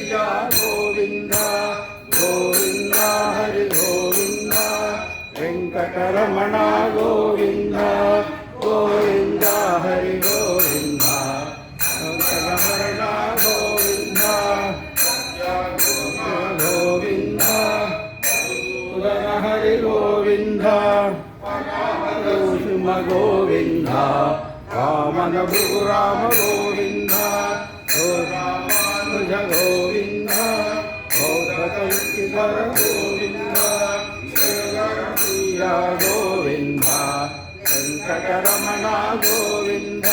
गोविंद गोविंद हरि गोविंद वेंकटरमण गोविंद गोविंद हरि गोविंद शंकरहरण गोविंद गोविंद उदर हरि गोविंद कुसुम गोविंद वामन भृगुराम गोविंद रामानुज गोविंद गौतकल्किधर गोविंद श्रीगणप्रिय गोविंद वेंकटरमण गोविंद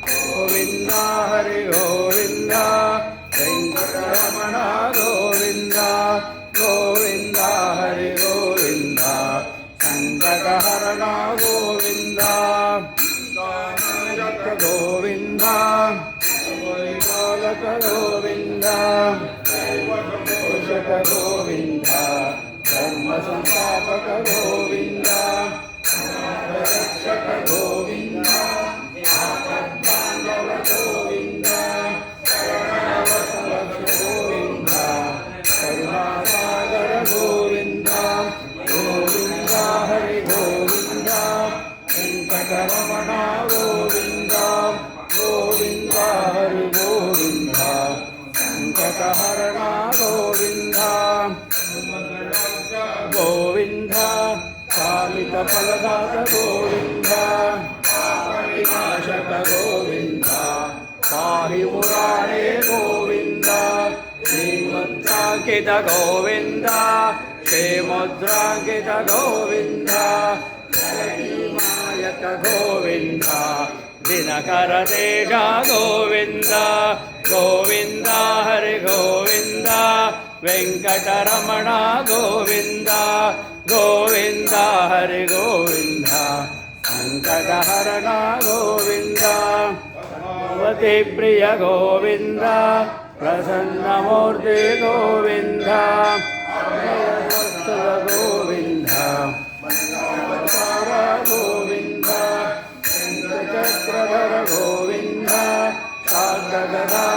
गोविंद हरि गोविंद वेंकटरमण गोविंद गोविंद हरि गोविंद संकटहरण गोविंद गोविंद गोविंद पोषक गोविंद धर्म संस्थापक गोविंद रक्षक गोविंद बांधव गोविंद गोविंद करुणासागर गोविंद गोविंद हरि गोविंद वेंकटरमण गोविंद गोविंद हरि गोविंद संकटहरण गोविंद गोविंद कामित फलदात गोविंद विनाशक गोविंद पाहि मुरारे गोविंद श्रीमुद्रांकित गोविंद श्रीमुद्रांकित गोविंद मायक गोविंद दिनकर तेज गोविंद गोविंद हरि गोविंद वेंकटरमण गोविंद गोविंद हरि गोविंद संकटहरण गोविंद भगवती प्रिय गोविंद प्रसन्नमूर्ति गोविंद गोविंद गोविंद चक्रधर गोविंद शार्दगदा